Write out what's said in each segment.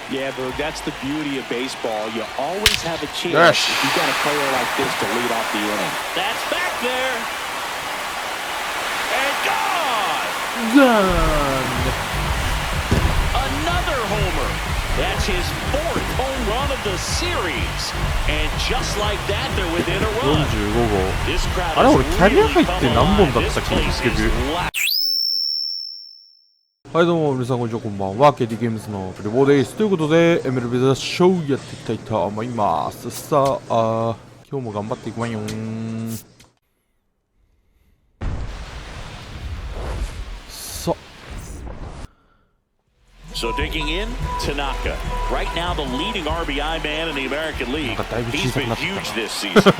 Yeah, Boog, that's the beauty of baseball. You always have a chance if you've got a player like this to lead off the inning. That's back there. And gone. Another homer. That's his 4th home run of the series. And just like that, they're within a run. 45号。 This crowd あれ、俺 has キャリア really 入って come 何本 alive. だっ This たっけ、 place スケジュー is ル。 loud. はいどうも皆さんこんにちは、こんばんは。 KT ゲームズのクリボーです。ということで MLB THE SHOW やっていきたいと思います。さあ、今日も頑張っていくわよー。さあ So digging in, Tanaka. Right now the leading RBI man in the American League. He's been huge this season.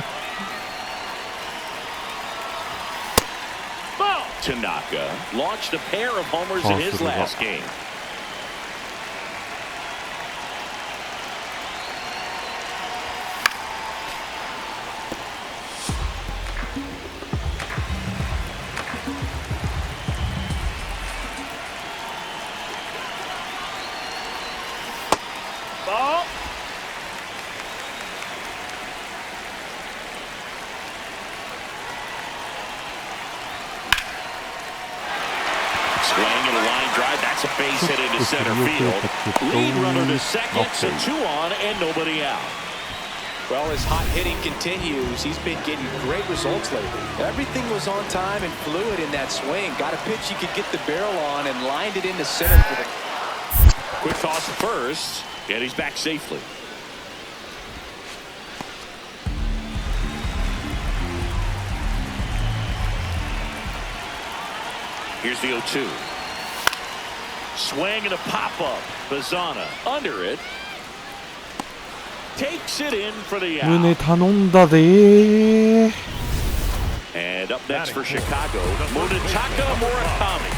Tanaka launched a pair of homers in his last game. Ball. Swing and a line drive. That's a base hit into center field. Lead runner to second, so 2 on and nobody out. Well, as hot hitting continues, he's been getting great results lately. Everything was on time and fluid in that swing. Got a pitch he could get the barrel on and lined it into center for the... Quick toss to first, and he's back safely. Here's the 0-2. Swing and a pop-up. Bazana under it. Takes it in for the out. 胸頼んだでー。 And up next for Chicago, Munetaka Murakami.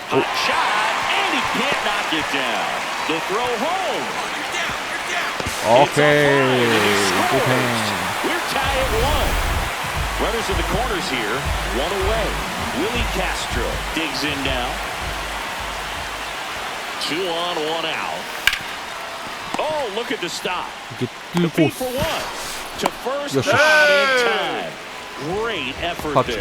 Hot shot, and he can't knock it down. The throw home. Okay. We're tied at 1. Runners in the corners here, 1 away. Willie Castro digs in now. 2 on, 1 out. Oh, look at the stop. The feet for 1. To first, not in time. Great effort there.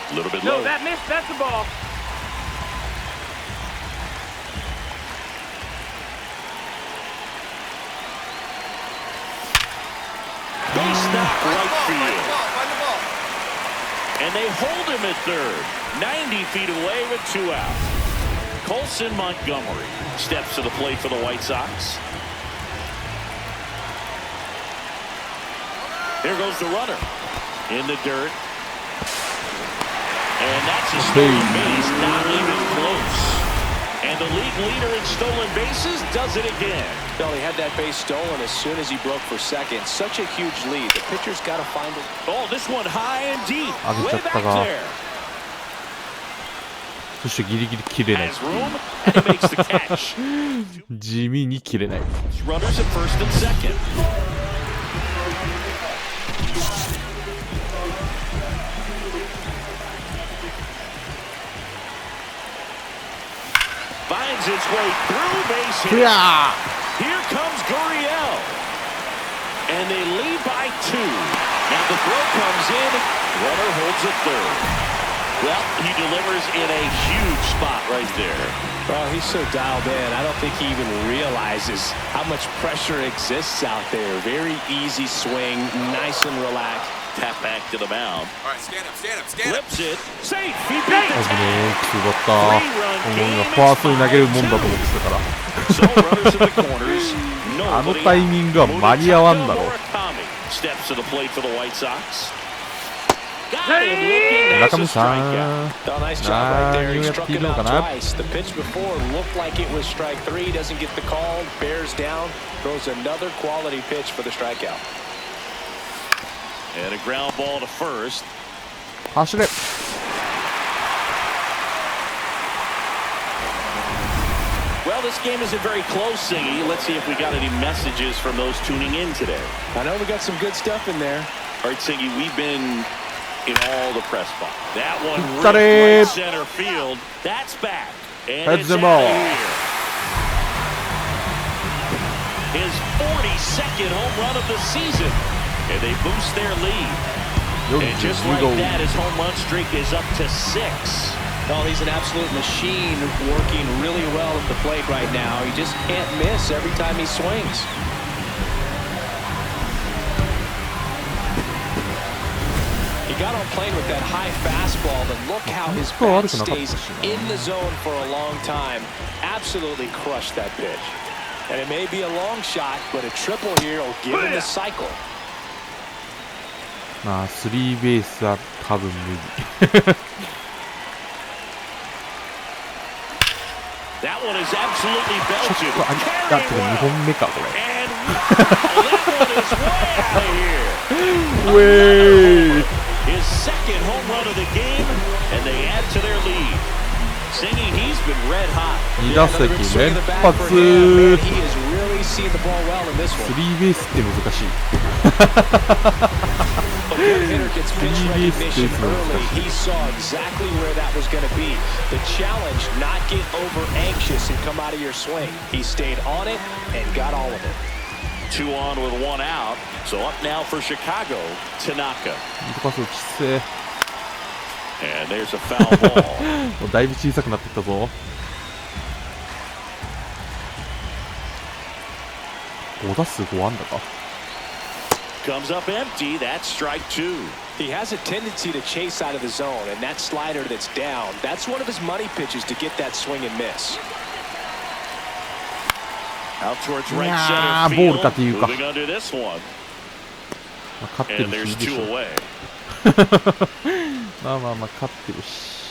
A little bit low. No, that missed. That's the ball. They stop right field. And they hold him at third. 90 feet away with 2 out. Colson Montgomery steps to the plate for the White Sox. There goes the runner in the dirt. And that's a stolen base, not even close. And the league leader in stolen bases does it again. Well, he had that base stolen as soon as he broke for second. Such a huge lead. The pitcher's got to find it. Oh, this one high and deep. Way back there. そしてギリギリ切れない。 Has room, and he makes the catch. 地味に切れない。 Runners at first and second. Finds its way through base hit. Here comes Gurriel. And they lead by 2. Now the throw comes in. Runner holds it third. Well, he delivers in a huge spot right there. Well, he's so dialed in. I don't think he even realizes how much pressure exists out there. Very easy swing, nice and relaxed. Tap back to the mound. All right, stand up, stand up, stand up. Flips it. Safe. He beat the 危ねえ、 tag. 強かった。もう今ファーストに投げるもんだと思ってたから。 So runners in the corners. あのタイミングは間に合わんだろ。 Steps to the plate for the White Sox. 村上さん、 Nice job right there. He 何をやっ struck てい him るの out かな。 twice. The pitch before looked like it was strike 3. Doesn't get the call. Bears down. Throws another quality pitch for the strikeout. And a ground ball to first. 走れ。 Well, this game isn't very close, Singy. Let's see if we got any messages from those tuning in today. I know we got some good stuff in there. All right, Singy, we've been in all the press box. That one ripped right center field. That's back. And it's out of here. His 42nd home run of the season. And they boost their lead. And just like that, his home run streak is up to 6. Oh, he's an absolute machine, working really well at the plate right now. He just can't miss every time he swings. He got on plane with that high fastball, but look how his bat stays in the zone for a long time. Absolutely crushed that pitch. And it may be a long shot, but a triple here will give him the cycle. まあスリーベースは多分無理。That one is absolutely belted. だって2本目かこれ。His second home run of the game, and they add to their lead. Singing, he's been red hot. 2打席連発。スリーベースって難しい。A good hitter gets pitch recognition early. He saw exactly where that was going to be. The challenge, not get over anxious and come out of your swing. He stayed on it and got all of it. 2 on with 1 out. So up now for Chicago, Tanaka. And there's a foul ball. だいぶ小さくなってきたぞ。5打数5安打か。Comes up empty. That's strike 2. He has a tendency to chase out of the zone, and that slider that's down, that's one of his money pitches to get that swing and miss. Out towards right center field. Moving under this one. And there's 2 away. まあまあまあ勝ってるし。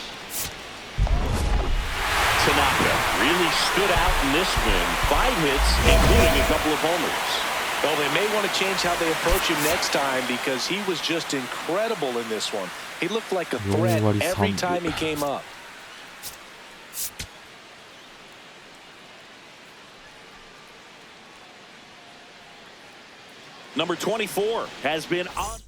Tanaka really stood out in this win. 5 hits, including a couple of homers. Well, they may want to change how they approach him next time because he was just incredible in this one. He looked like a threat every time he came up. Number 24 has been on.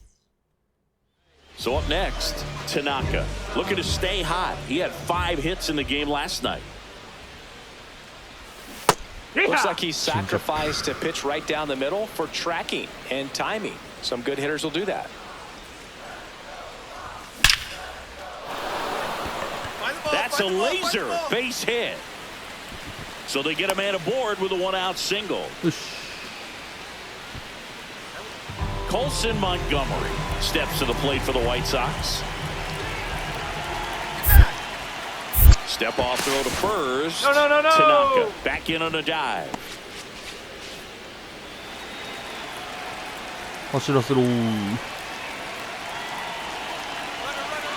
So up next, Tanaka. Looking to stay hot. He had 5 hits in the game last night. Looks like he sacrificed to pitch right down the middle for tracking and timing. Some good hitters will do that. That's a laser base hit. So they get a man aboard with a 1-out single. Colson Montgomery steps to the plate for the White Sox. Step off throw to first. No. Tanaka back in on a dive. 走らせろ。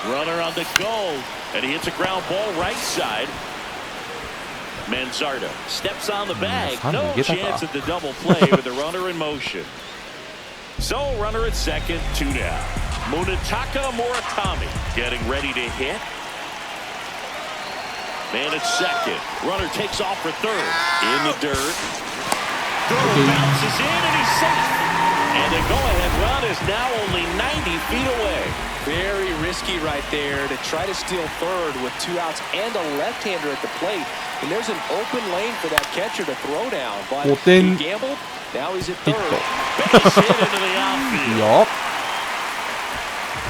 Runner on the go, and he hits a ground ball right side. Manzardo steps on the bag. No chance at the double play with the runner in motion. So runner at second, 2 down. Munetaka Murakami getting ready to hit. Man at second. Runner takes off for third. In the dirt. Throw bounces in and he's safe. And the go-ahead run is now only 90 feet away. Very risky right there to try to steal third with 2 outs and a left-hander at the plate. And there's an open lane for that catcher to throw down. But he gambled. Now he's at third. Base hit into the outfield. Yup.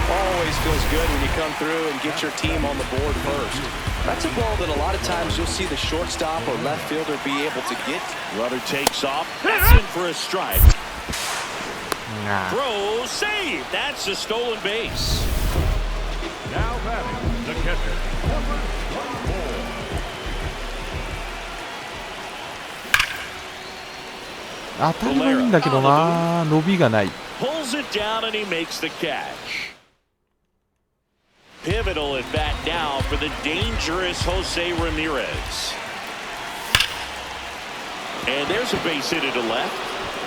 Always feels good when you come through and get your team on the board first. That's a ball that a lot of times you'll see the shortstop or left fielder be able to get. Runner takes off. That's in for a strike. Throw, save. That's a stolen base. Now batting, the catcher, number 当たりはいいんだけどな、伸びがない。 Pulls it down and he makes the catch. Pivotal at bat now for the dangerous Jose Ramirez. And there's a base hit to left.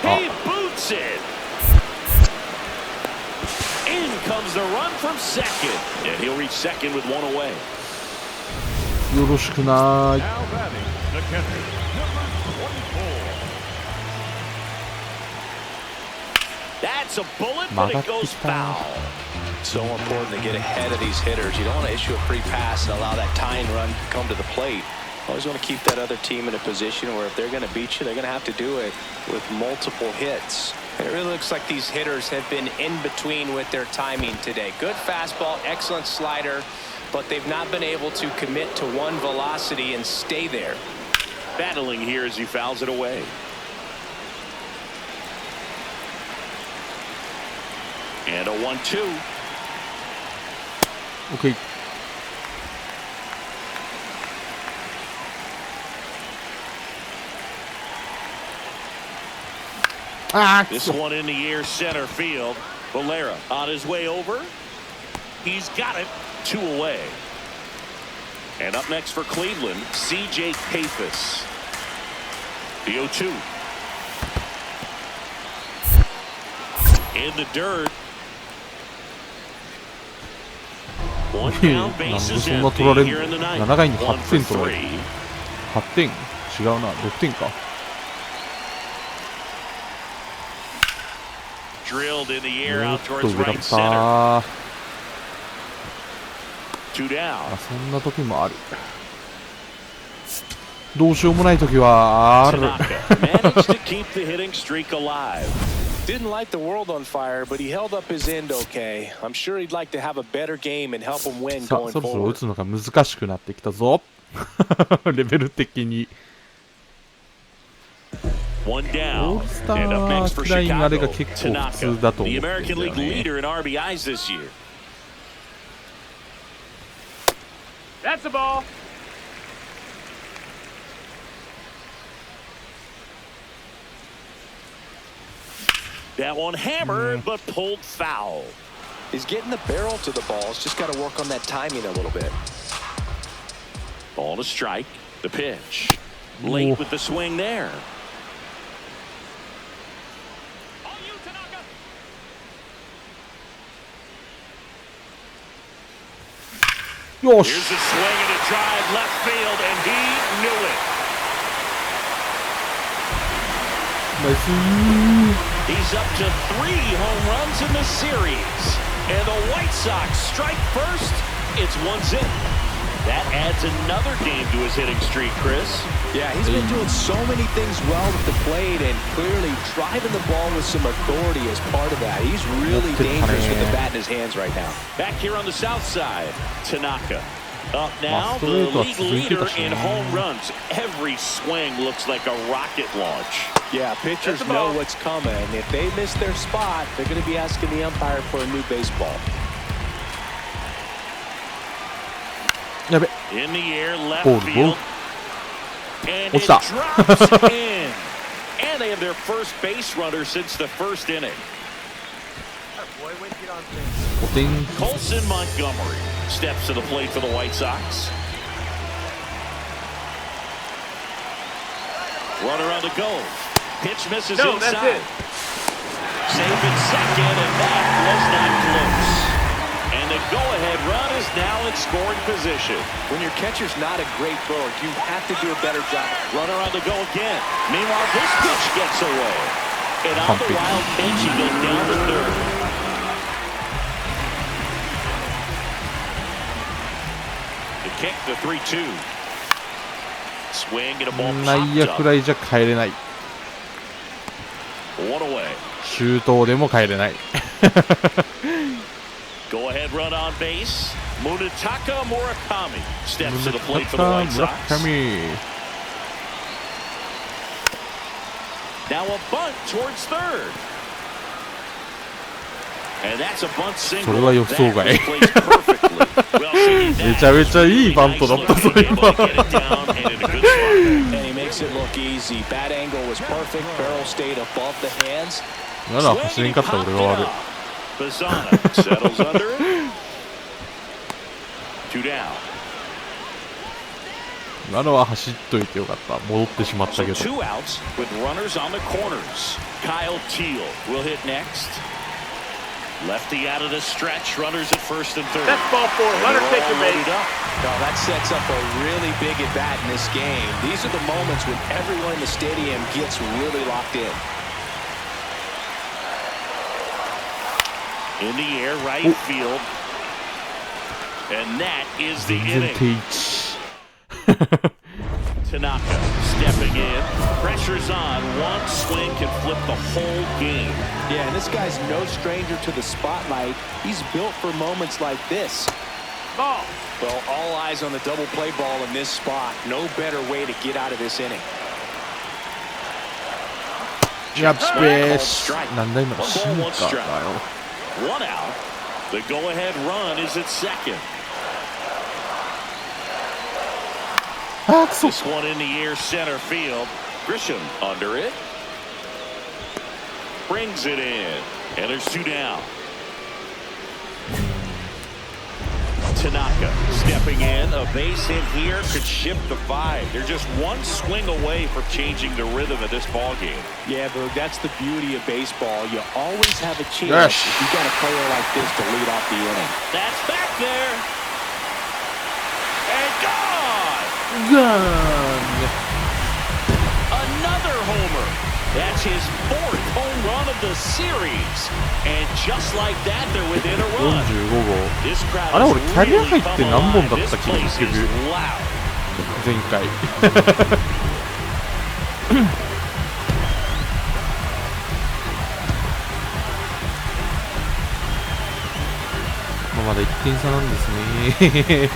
He boots it. In comes the run from second. And he'll reach second with 1 away. よろしくない。 Now batting, the catcher, That's a bullet, but it goes foul. So important to get ahead of these hitters. You don't want to issue a free pass and allow that tying run to come to the plate. Always want to keep that other team in a position where if they're going to beat you, they're going to have to do it with multiple hits. It really looks like these hitters have been in between with their timing today. Good fastball, excellent slider, but they've not been able to commit to one velocity and stay there. Battling here as he fouls it away. And a 1-2. Okay. This one in the air center field. Valera on his way over. He's got it. 2 away. And up next for Cleveland, C.J. Papis. The 0-2. In the dirt. One down, bases empty here in the ninth. 7回に8 1 for 点取られる。 3. 8点違うな、6点か。Drilled in the air も out っと towards 上だ right っ center. た。 2 down. そんな時もある。どうしようもない時はある。 Tanaka managed to keep the hitting streak alive. Didn't light the world on fire, but he held up his end okay. I'm sure he'd like to have a better game and help him win さあ、 going そろそろ打 forward. つのが難しくなってきたぞ。レベル的に。 One オ down. ールスタ And up next for ーラインあれ Chicago, が結構普通だと Tanaka, 思 the ってるん American だよ League ね。 leader in RBIs this year. That's a ball. That one hammered, but pulled foul. He's getting the barrel to the ball. He's just got to work on that timing a little bit. Ball to strike. The pitch. Late Ooh. with the swing there. Here's よ a し swing and a drive left field, and he knew it. ナイス He's up to 3 home runs in the series. And the White Sox strike first. It's 1-0. That adds another game to his hitting streak, Chris. Yeah, he's been doing so many things well with the plate and clearly driving the ball with some authority as part of that. He's really dangerous with the bat in his hands right now. Back here on the south side, Tanaka. Up now, the league leader in home runs. Every swing looks like a rocket launch. Yeah, pitchers know what's coming. If they miss their spot, they're going to be asking the umpire for a new baseball. やべ In the air, left Ball, field. ball. And What's it that? drops in. And they have their first base runner since the first inning. 5点 Colson Montgomery steps to the plate for the White Sox. Runner on the go. Pitch misses No, inside. that's it. Safe in second, and that was not close. And the go-ahead run is now in scoring position. When your catcher's not a great thrower, you have to do a better job. Runner on the go again. Meanwhile, this pitch gets away. And on the wild pitch, he goes down to third. The kick, the 3-2. Swing and a ball 内野 popped フ up. ライじゃ帰れない One away. 周東でも帰れない Go ahead run on base. Munetaka Murakami steps to the plate for the White 村 Sox. 上 Now a bunt towards third. And that's a bunt そ single. れは予想 That 外 was placed perfectly. Well, see, めちゃめちゃいいバントだったぞ nicely 今 able to get it down and in a good spot. And he makes it look easy. Bat angle was perfect. Barrel stayed above the hands. なら走れんかった俺が悪い Bazzana settles under it. 2 down. ならは走っといてよかった戻ってしまった So けど 2 outs with runners on the corners. Kyle Teal will hit next. Lefty out of the stretch. Runners at first and third. That's ball 4. Runner take your base. No, that sets up a really big at bat in this game. These are the moments when everyone in the stadium gets really locked in. In the air, right field. And that is the inning. Tanaka stepping in. Pressure's on. One swing can flip the whole game. Yeah, and this guy's no stranger to the spotlight. He's built for moments like this. Ball. Well, all eyes on the double play ball in this spot. No better way to get out of this inning. やっべー。なんだ今のシンカーだよ。One out. The go-ahead run is at second. This one in the air, center field. Grisham under it. Brings it in. And there's two down. Tanaka stepping in. A base hit here could shift the 5. They're just one swing away from changing the rhythm of this ball game. Yeah, Berg, that's the beauty of baseball. You always have a chance if you got a player like this to lead off the inning. That's back there. And gone. Another homer. That's his 4th home run of the series. And just like that, they're within a run. 45 This 号。 crowd あれ俺 has キャリア really ハイって come 何本 alive. だっ This たっけ place 結 is 局 loud. 前回まだ1点差なんですね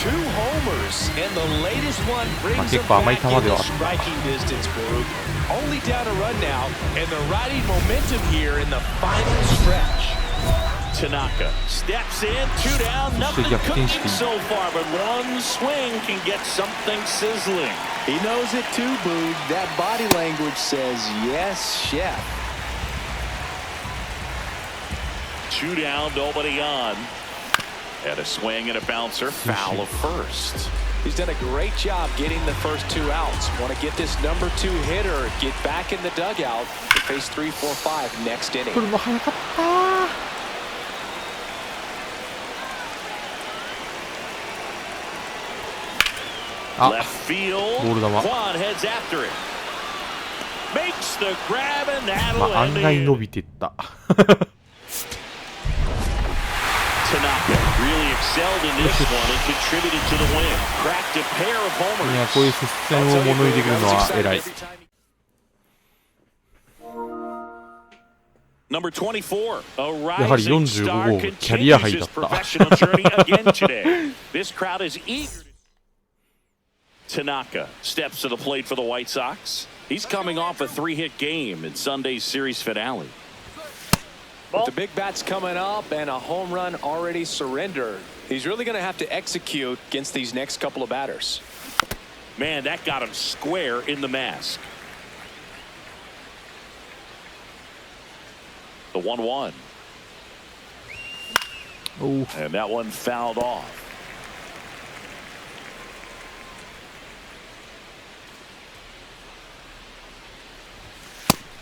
2 homers, and the latest one brings them 結構甘い back 球 in で the はあった striking distance, Berg. Only down a run now, and they're riding momentum here in the final stretch. Tanaka steps in, 2 down, nothing cooking so far, but one swing can get something sizzling. He knows it too, Boog. That body language says, yes, chef. 2 down, nobody on. And a swing and a bouncer, foul of first. He's done a great job getting the first 2 outs. Want to get this number 2 hitter, get back in the dugout to face 3, 4, 5 next inning. これも早かったあ Left field. ボール球 Quan heads after it. Makes the grab and that'll まあ end 案外 it. 伸びてった Tanaka really excelled in this one and contributed to the win. Cracked a pair of いや homers. こういう接戦を物言いできるのは偉い Number 24, a やはり rising 45 star 号キャリアハイ continues だ his った professional journey again today. This crowd is eager. Tanaka steps to the plate for the White Sox. He's coming off a 3-hit game in Sunday's series finale. With the big bats coming up and a home run already surrendered, he's really going to have to execute against these next couple of batters. Man, that got him square in the mask. The 1-1. Oh. And that one fouled off.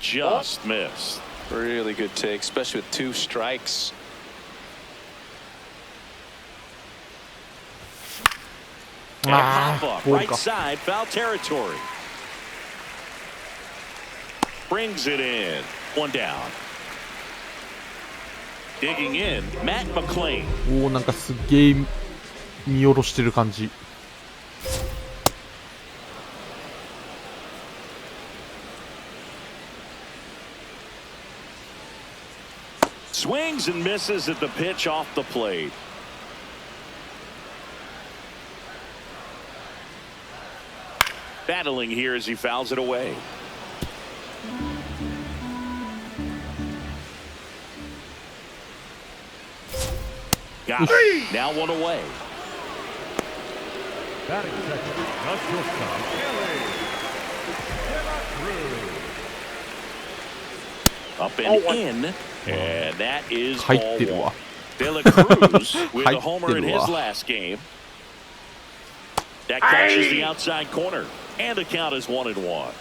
Just missed. Really good take, especially with 2 strikes. And a pop-up, ball right ka. side, foul territory. Brings it in. 1 down. Digging in, Matt McClain. おおなんかすっげえ見下ろしてる感じ Swings and misses at the pitch off the plate. Battling here as he fouls it away. Got it. Now 1 away. Batting second, the shortstop, Kelly. Up and in. And that is ball 入ってるわ 1. De La Cruz with a homer in his last game. That catches the outside corner. And the count is 1-1.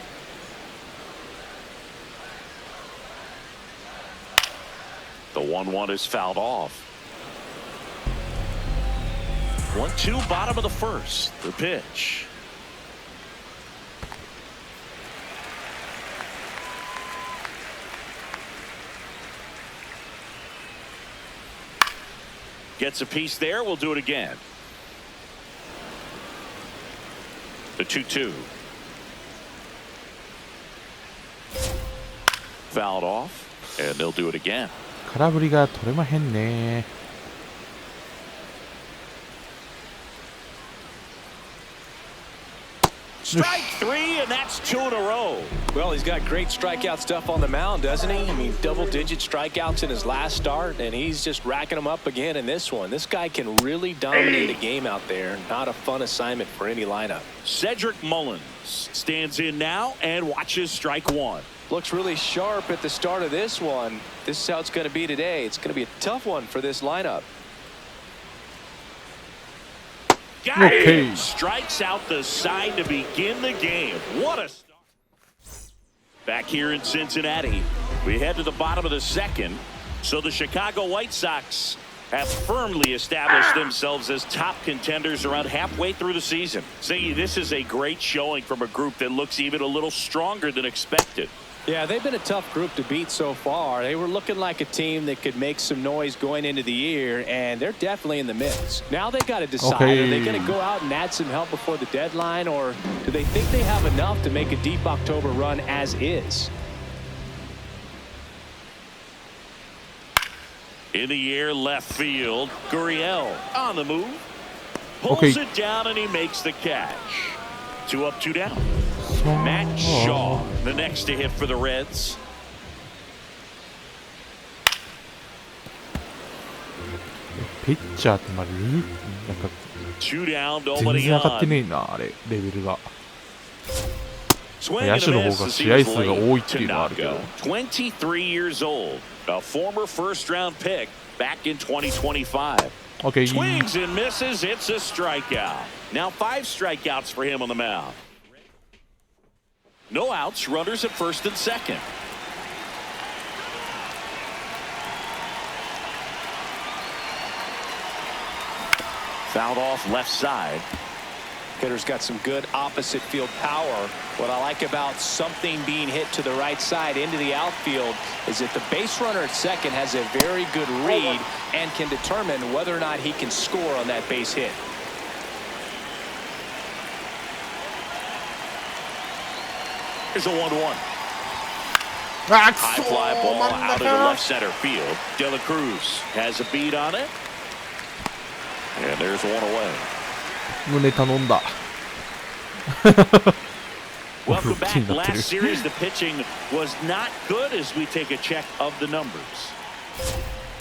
The 1-1 is fouled off. 1-2, bottom of the first. The pitch. Gets a piece there. We'll do it again. The 2-2. Fouled off, and they'll do it again. 空振りが取れまへんね。Strike three, and that's 2 in a row. Well, he's got great strikeout stuff on the mound, doesn't he? I mean, double-digit strikeouts in his last start, and he's just racking them up again in this one. This guy can really dominate a game out there. Not a fun assignment for any lineup. Cedric Mullins stands in now and watches strike one. Looks really sharp at the start of this one. This is how it's going to be today. It's going to be a tough one for this lineup. Got it. Strikes out the side to begin the game. What a start. Back here in Cincinnati, we head to the bottom of the second. So the Chicago White Sox have firmly established themselves as top contenders around halfway through the season. See, this is a great showing from a group that looks even a little stronger than expected. Yeah, they've been a tough group to beat so far. They were looking like a team that could make some noise going into the year, and they're definitely in the mix. Now they've got to decide, are they going to go out and add some help before the deadline, or do they think they have enough to make a deep October run as is? In the air, left field, Gurriel on the move. Pulls it down, and he makes the catch. 2 up, 2 down. Matt Shaw, the next to hit for the Reds. Pitcher ってまあなんか 2 down, 全 nobody 然上がって on. ねえなあれレベルが。 Swing 野 and 手 a の方 miss が as 試 he 合 was 数が late 多いってい to うのはあるけど。 Notco. 23 years old, a former first-round pick back in 2025. Okay. Swings and misses. It's a strikeout. Now 5 strikeouts for him on the mound. No outs. Runners at first and second. Fouled off left side. Hitter's got some good opposite field power. What I like about something being hit to the right side into the outfield is that the base runner at second has a very good read and can determine whether or not he can score on that base hit. Here's a 1-1. High fly ball out into left center field. De La Cruz has a beat on it. And there's 1 away. 胸頼んだ。 Welcome back. Last series, the pitching was not good as we take a check of the numbers.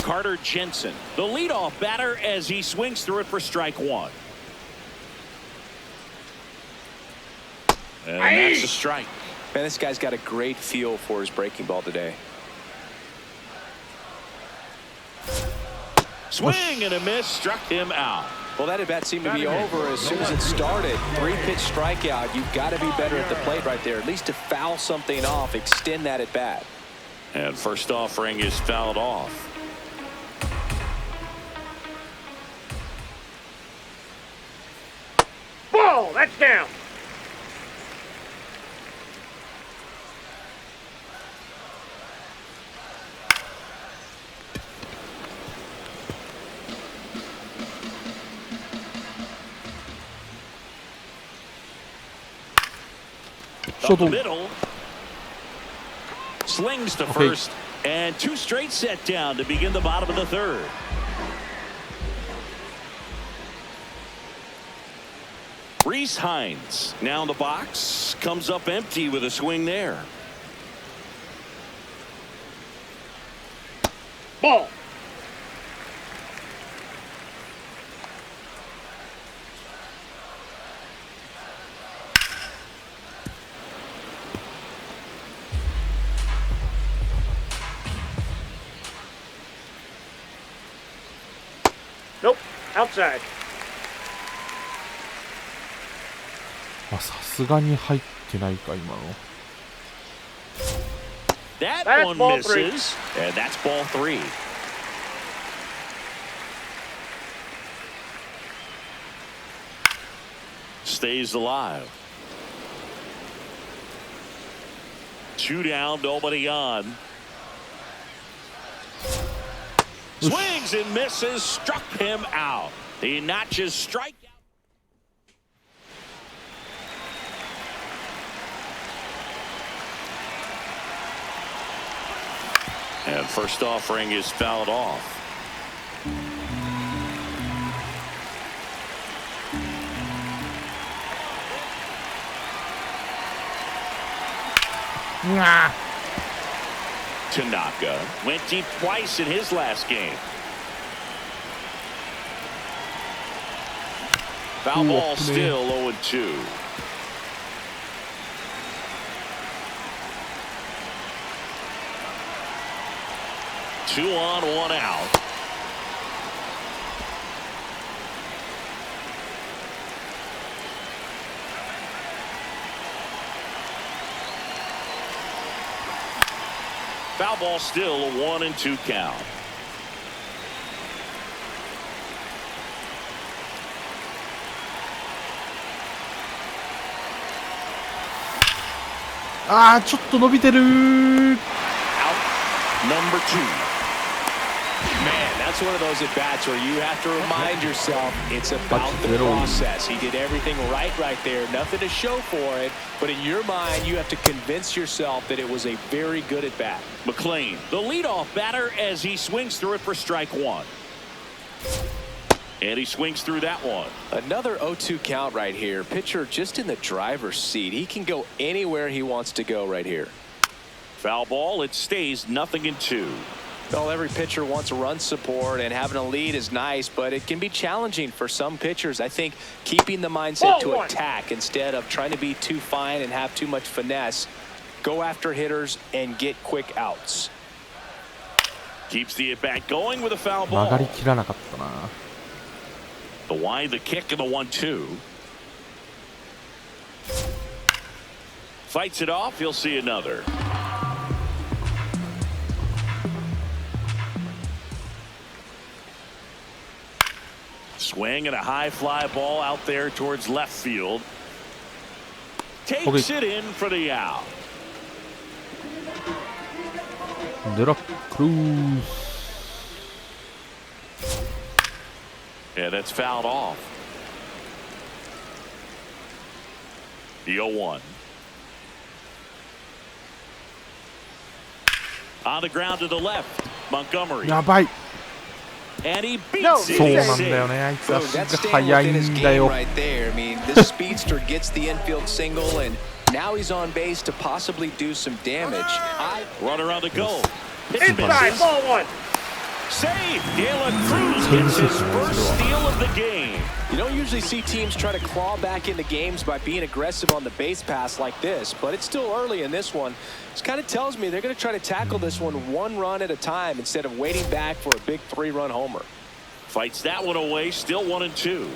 Carter Jensen, the leadoff batter as he swings through it for strike 1. And that's a strike. Man, this guy's got a great feel for his breaking ball today. Swing and a miss, struck him out. Well, that at bat seemed to be over as soon as it started. 3-pitch strikeout. You've got to be better at the plate right there, at least to foul something off, extend that at bat. And first offering is fouled off. Ball, that's down. Up the middle. Slings to first. And 2 straight set down to begin the bottom of the third. Reese Hines now in the box. Comes up empty with a swing there. Ball. Nope, outside. あ、さすがに入ってないか今の。 That That's one ball misses. And that's ball 3. Stays alive. 2 down, nobody on. Swings and misses, struck him out. He notches strike. And first offering is fouled off. Tanaka went deep twice in his last game. Foul ball still 0-2. Two on, one out. Foul ball still a 1-2 count. Ah, ちょっと伸びてる。 Out number 2. Man, that's one of those at bats where you have to remind yourself it's about the process. He did everything right there. Nothing to show for it, but in your mind, you have to convince yourself that it was a very good at bat. McLean, the leadoff batter, as he swings through it for strike one. And he swings through that one. Another 0-2 count right here. Pitcher just in the driver's seat. He can go anywhere he wants to go right here. Foul ball. It stays 0-2. Well, every pitcher wants run support, and having a lead is nice, but it can be challenging for some pitchers. I think keeping the mindset to attack instead of trying to be too fine and have too much finesse. Go after hitters and get quick outs. Keeps the at bat going with a foul ball. 曲がりきらなかったな。 The wide, the kick, and the 1-2. Fights it off. He'll see another. Swing and a high fly ball out there towards left field. Takes it in for the out. デラクルーズ。 Yeah, that's fouled off. The 0-1. On the ground to the left, Montgomery. やばい。 And he beats it. そうなんだよね。あいつ足が速いんだよ。 Right there. I mean, this speedster gets the infield single, and now he's on base to possibly do some damage. Runner on the goal. Inside, ball one. Save. De La Cruz gets his first steal of the game. You don't usually see teams try to claw back into games by being aggressive on the base pass like this, but it's still early in this one. This kind of tells me they're going to try to tackle this one run at a time instead of waiting back for a big 3-run homer. Fights that one away, still 1-2.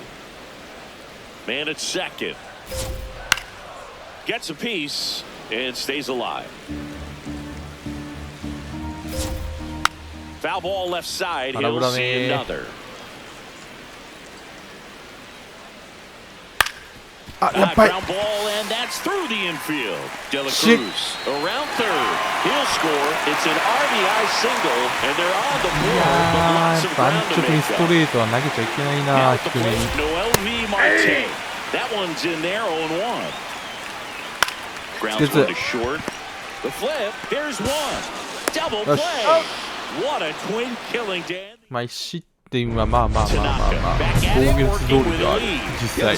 Man at second. Gets a piece and stays alive. Foul ball left side. He'll see another. あ、やっぱり。 Ground ball, and that's through the infield. De La Cruz around third. He'll score. It's an RBI single, and they're on the board. But lots of ground to make up. ストレートは投げちゃいけないな。低めに。 Noel V. Marte. That one's in there 0-1. Grounds one to short. The flip. Here's one. Double play. What a twin killing, Dan. まあ1失点はまあ攻撃通りである実際。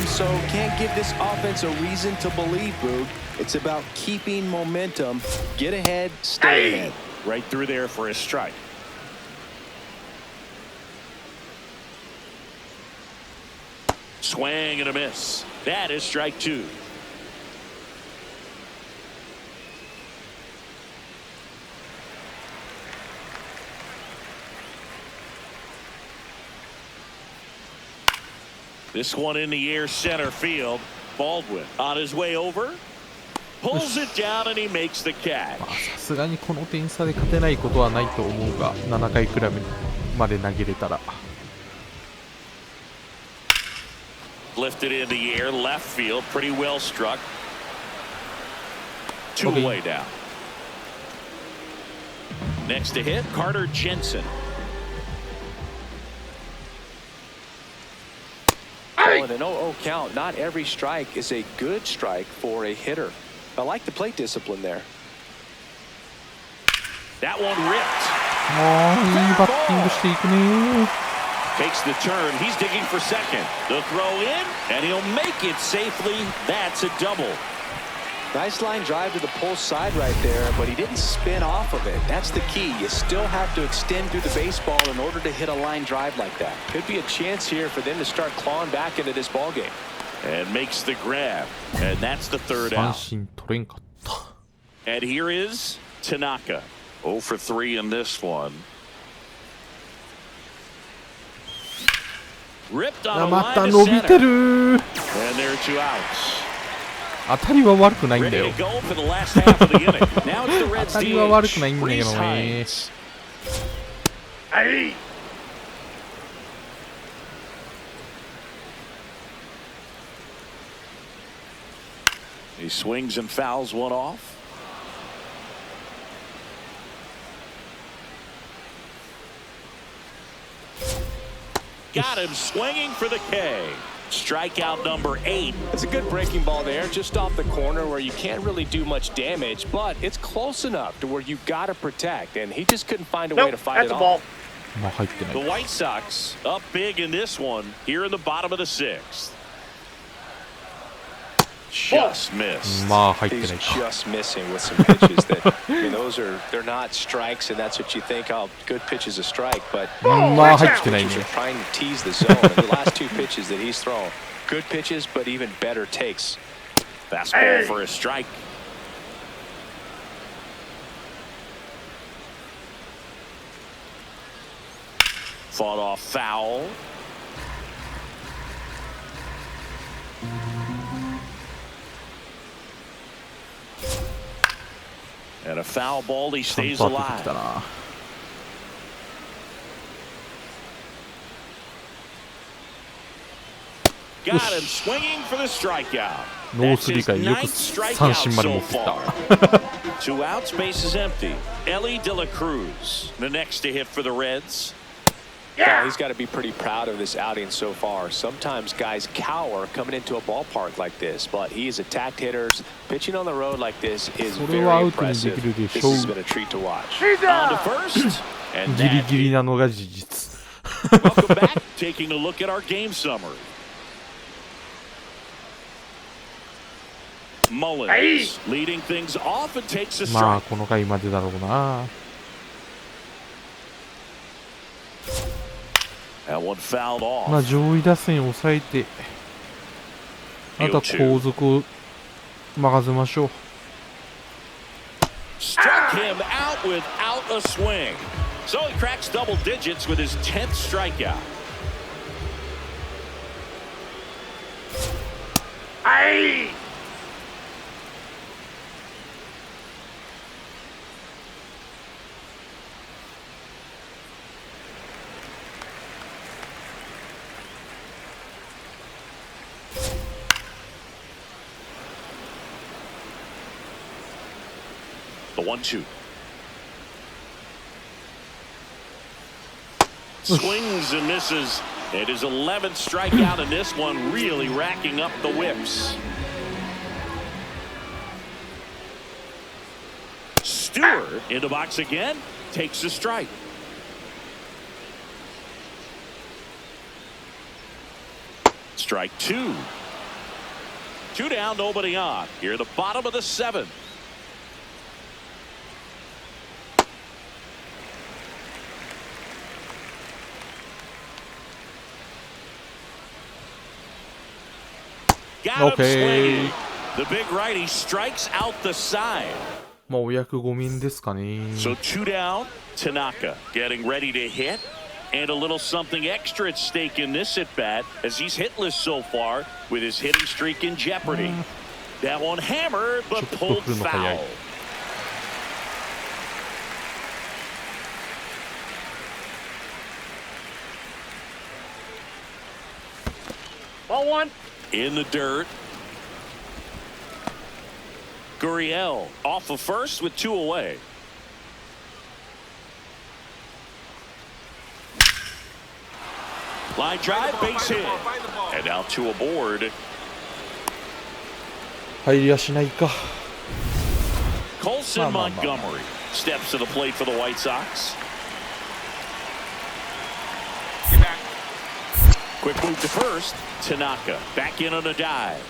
So can't give this offense a reason to believe, Boog. It's about keeping momentum. Get ahead, stay ahead. Right through there for a strike. Swing and a miss. That is strike two. This one in the air, center field. Baldwin on his way over. Pulls it down and he makes the catch. さすがにこの点差で勝てないことはないと思うが、7回くらいまで投げれたら。Lifted in the air, left field, pretty well struck. Two away down. Next to hit, Carter Jensen. Oh, and an 0-0 count. Not every strike is a good strike for a hitter. I like the plate discipline there. That one ripped. いいバッティングしていくね。 Takes the turn. He's digging for second. The throw in, and he'll make it safely. That's a double. Nice line drive to the pull side right there, but he didn't spin off of it. That's the key. You still have to extend through the baseball in order to hit a line drive like that. Could be a chance here for them to start clawing back into this ball game. And makes the grab. And that's the third out. 三振取れんかった。 And here is Tanaka. 0 for 3 in this one. Ripped on a ま line た to 伸び center. てる。 And there are 2 outs. 当たりは悪くないんだ Ready よ。 to go for the last half of the inning. Now it's the 当 Reds たりは悪くないん DH. だけど Reese ね。 Hines. He swings and fouls one off. Got him swinging for the K. Strikeout number 8. It's a good breaking ball there, just off the corner where you can't really do much damage, but it's close enough to where you've got to protect, and he just couldn't find a way to fight it off. まあ入ってない The White Sox up big in this one here in the bottom of the 6th. Just missed. まあ入ってな He's いか。 just missing with some pitches that, I mean, they're not strikes, and that's what you think, oh, good pitch is a strike, but まあ入ってないね。 pitchers are trying to tease the zone. And the last 2 pitches that he's thrown, good pitches, but even better takes. Fastball for a strike. Fought off foul. And a foul ball, he ちゃん stays と当ててきた alive. な。 Got him swinging for the strikeout. ノー That's スリー his からよく 9th 三 strikeout 振まで持 so ってきた。 far. 2 outs, base is empty. Ellie De La Cruz, the next to hit for the Reds. Yeah, he's got to be pretty proud of this outing so far. Sometimes guys cower coming into a ballpark like this, but he's attacked hitters. Pitching on the road like this is それ very はアウトにで impressive. きるで This しょう。 has been a treat to watch. On to first. And ギリ that ギリなのが事実。 Welcome back. Taking a look at our game summary. Mullins leading things off and takes a まあ strike. この回までだろうな。 That one fouled まあ off. 上位打線を抑えて、あとは後続を任せましょう。 Struck him out without a swing. So he cracks double digits with his 10th strikeout. The 1-2. Swings and misses. It is 11th strikeout in this one, really racking up the whips. Stewart in the box again, takes a strike. Strike 2. 2 down, nobody on. Here at the bottom of the 7th. Got him swinging. The big righty strikes out the side. まあお役御免ですかね。 So 2 down, Tanaka getting ready to hit. And a little something extra at stake in this at bat as he's hitless so far with his hitting streak in jeopardy. That one hammered but pulled foul. Ball 1. In the dirt. Gurriel off of first with 2 away. Line drive, base hit. And now two aboard. 入りはしないか。 Colson Montgomery steps to the plate for the White Sox. Quick move to first. Tanaka back in on a dive.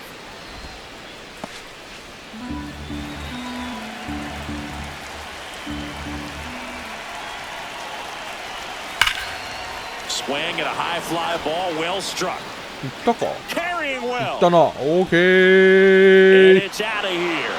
Swing at a high fly ball, well struck. いったか。 Carrying い well. ったな。オーケ And ー。 it's out of here.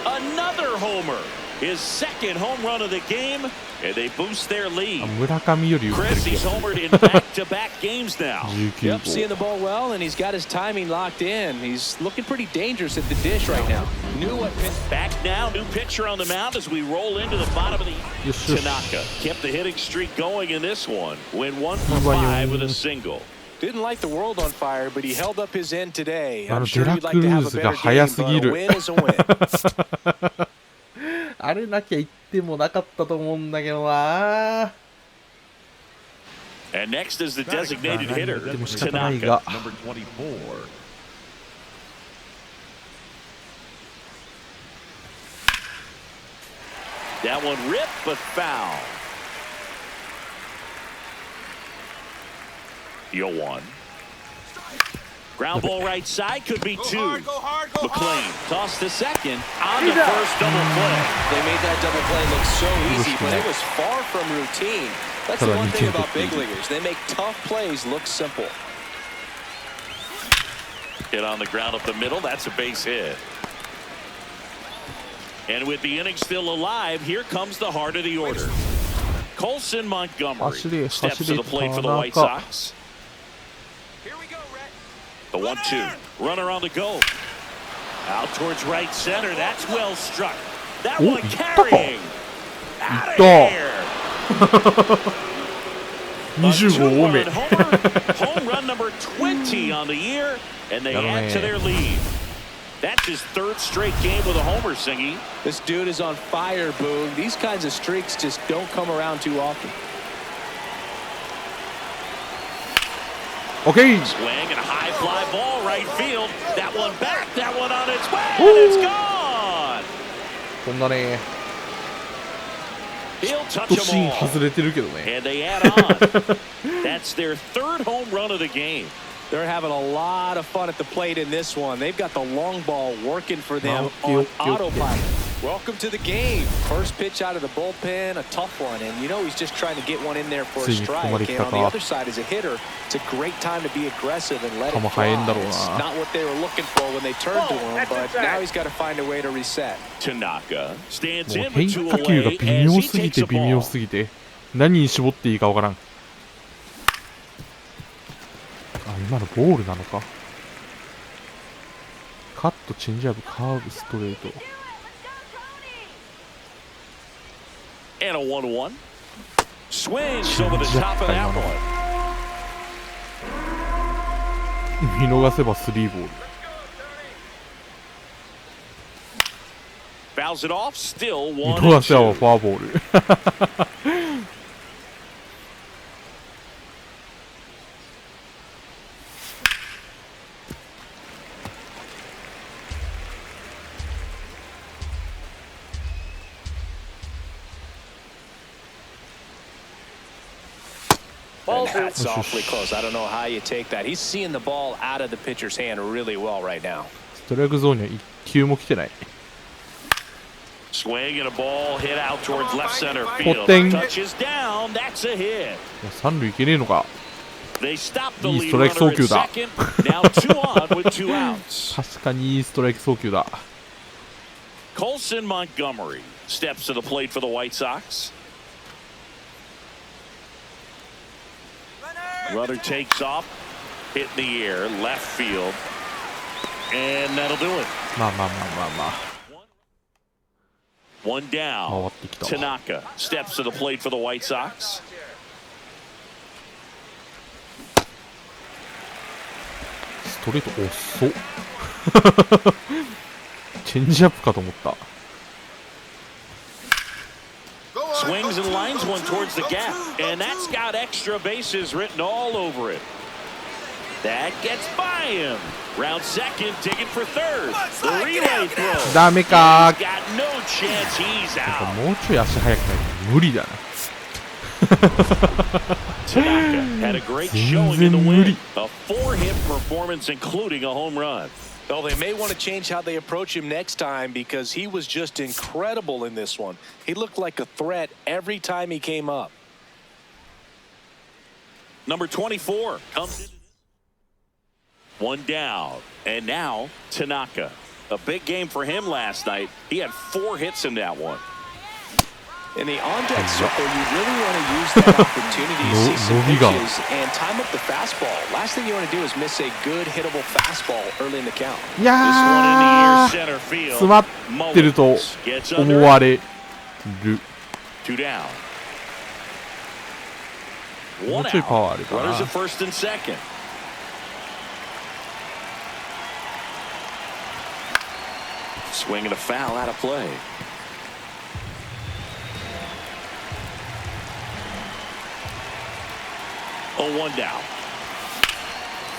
Another homer. His second home run of the game, and they boost their lead. 村上より打ってる Chris, け he's ど。 homered in back-to-back games now. 19 Yep, seeing the ball well, and he's got his timing locked in. He's looking pretty dangerous at the dish right now. Knew what pitch. Back now, new pitcher on the mound as we roll into the bottom of the. Yes, yes. Tanaka kept the hitting streak going in this one. Win 1 for 5 with a single. Didn't light the world on fire, but he held up his end today. あ I'm の sure デラ he'd ク like ル to ー have a ズが better 早 game, す but ぎ a る。 win is a win. あれなきゃ言ってもなかったと思うんだけどな。 And next is the designated hitter, でも仕方ないが。 Tanaka. Number 24. That one ripped but foul. 0-1. Ground ball right side, could be two. McLean toss to second on the first double play. They made that double play look so easy, but it was far from routine. That's the one thing about big leaguers. They make tough plays look simple. Hit on the ground up the middle. That's a base hit. And with the inning still alive, here comes the heart of the order. Colson Montgomery steps to the plate for the White Sox. The 1-2. Runner on the go. Out towards right center. That's well struck. That one carrying. Out of here. 25多め。 Home run number 20 on the year, and they add to their lead. That's his third straight game with a homer, Singy. This dude is on fire, Boog. These kinds of streaks just don't come around too often. OK! Swing and a high fly ball right field. That one back, that one on its way, and it's gone. こんなね。 He'll ちょっ touch とシ them ーン all. 外れてるけどね。 And they add on. That's their third home run of the game. They're having a lot of fun at the plate in this one. They've got the long ball working for them on autopilot. Welcome to the game. First pitch out of the bullpen, a tough one. And you know he's just trying to get one in there for a strike. And on the other side, as a hitter, it's a great time to be aggressive and let it fly. It's not what they were looking for when they turned to him, but now he's got to find a way to reset. Tanaka stands もう in 変 with two 化球が away 微 as 妙 he すぎ takes て a 微妙 ball. すぎて何に絞っていいかわからん。あ、今のボールなのか。カット、チェンジアップ、カーブ、ストレート。 And a 1-1. Swings over the top of that one. 見逃せばスリーボール。 Fouls it off, still 見 1-2. 逃せばフォアボール。That's awfully close. I don't know how you take that. He's seeing the ball out of the pitcher's hand really well right now. ストライクゾーンには1球も来てない。 Swing and a ball hit out towards left center ポ field. ッテン。 Touches down, that's a hit. 三塁いけねえのか。 They stop the いい lead ストライク runner 送球 at だ。 second. Now 2 on with 2 outs. 確かにいいストライク送球だ。 Colson Montgomery steps to the plate for the White Sox. Runner takes off, hit in the air, left field, and that'll do it. まあまあまあまあまあ。 One down. 回ってきたわ。 Tanaka steps to the plate for the White Sox. ストレート遅っ。チェンジアップかと思った。 Swings and lines one towards the gap, and that's got extra bases written all over it. That gets by him. Round second, digging for third. The relay throw. ダメか He's got no chance. He's ー。 out. もうちょい足速くないと無理だな。Tanaka had a great showing in the win. A 4-hit performance, including a home run. Well, they may want to change how they approach him next time because he was just incredible in this one. He looked like a threat every time he came up. Number 24 comes in. One down, and now Tanaka. A big game for him last night. He had 4 hits in that one. In the on-deck circle, you really want to use that opportunity to see some pitches and time up the fastball. Last thing you want to do is miss a good hittable fastball early in the count. いやー、詰まってると思われる。Two down. もうちょいパワーあるかな。 Runners at first and second. Swing and a foul out of play. Oh, one down.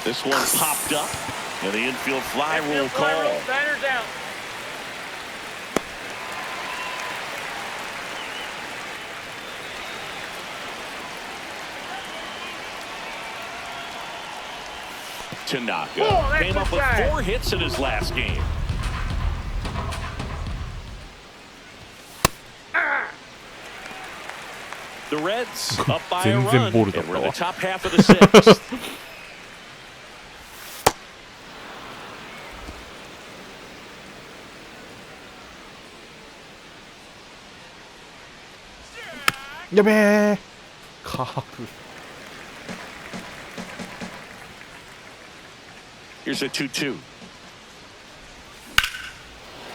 This one popped up, and the infield fly rule call. Banner's out. Tanaka came up with 4 hits in his last game. The Reds up by a run, and we're in the top half of the 6th. やべえ、カーブ。 Here's a 2-2.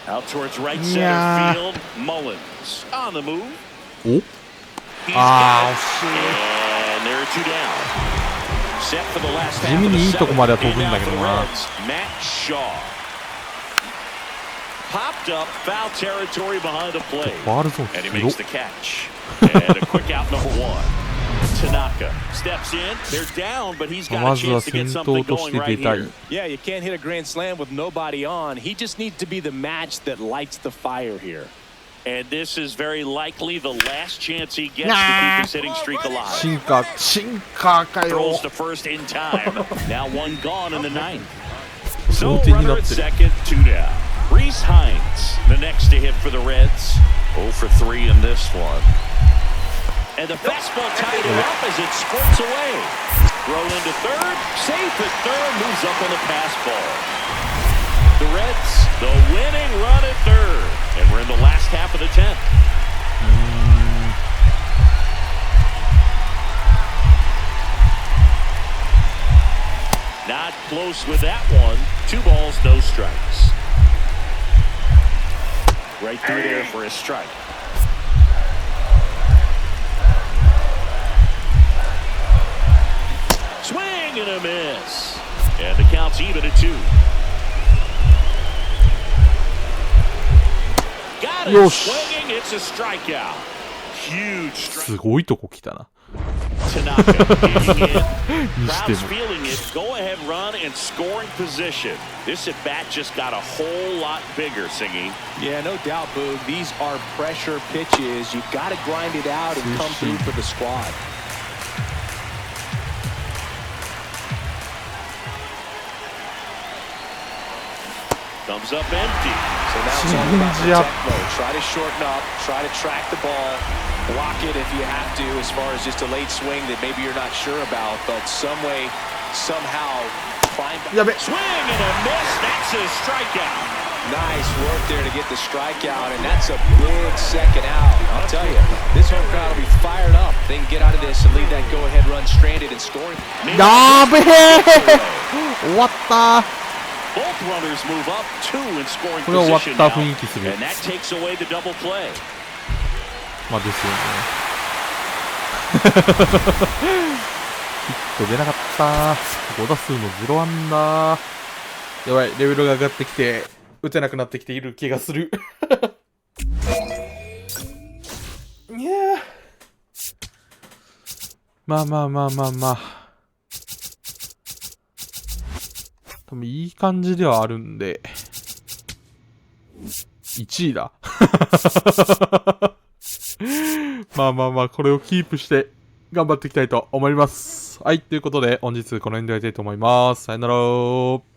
Out towards right center field. Mullins on the move. Oh. He's got it. And there are 2 down. Set for the last half of the 7th. Matt Shaw. Popped up, foul territory behind the plate. And he makes the catch. And a quick out, number 1. Tanaka steps in. They're down, but he's got a chance to get something going right here. Yeah, you can't hit a grand slam with nobody on. He just needs to be the match that lights the fire here. And this is very likely the last chance he gets to keep his hitting streak alive. シンカーかよ。 Throws to first in time. Now 1 gone in the 9th. So 同点にな runner っ at てる。 second, 2 down. Reese Hines, the next to hit for the Reds. 0 for 3 in this one. And the fastball tied it up as it squirts away. Thrown into third, safe at third, moves up on the pass ball. The Reds, the winning run at third. And we're in the last half of the 10th. Not close with that one. 2 balls, no strikes. Right through there for a strike. Swing and a miss. And the count's even at 2. Got it. Swinging, it's a strikeout. Huge strike. すごいとこ来たな。 Tanaka digging in. Crowd's feeling it. Go ahead run and scoring position. This at bat just got a whole lot bigger, Singy. Yeah, no doubt, Boog. These are pressure pitches. You've got to grind it out and come through for the squad. Comes up empty. So now it's all about the tempo. Try to shorten up, try to track the ball, block it if you have to, as far as just a late swing that maybe you're not sure about, but some way, somehow climb back. Swing and a miss. That's a strikeout. Nice work there to get the strikeout, and that's a big second out. I'll tell you, this home crowd will be fired up. They can get out of this and leave that go-ahead run stranded and scoring. やべえ、終わった。 Both runners move up 2 in scoring これ終わっ position た now. 雰囲気する。 And that takes away the double play. まあですよね。ヒット出なかった。5打数の0安打。やばい、レベルが上がってきて、打てなくなってきている気がする。いやー。まあ。多分いい感じではあるんで、1位だ。まあ、これをキープして頑張っていきたいと思います。はい、ということで本日この辺で終わりたいと思います。さよなら。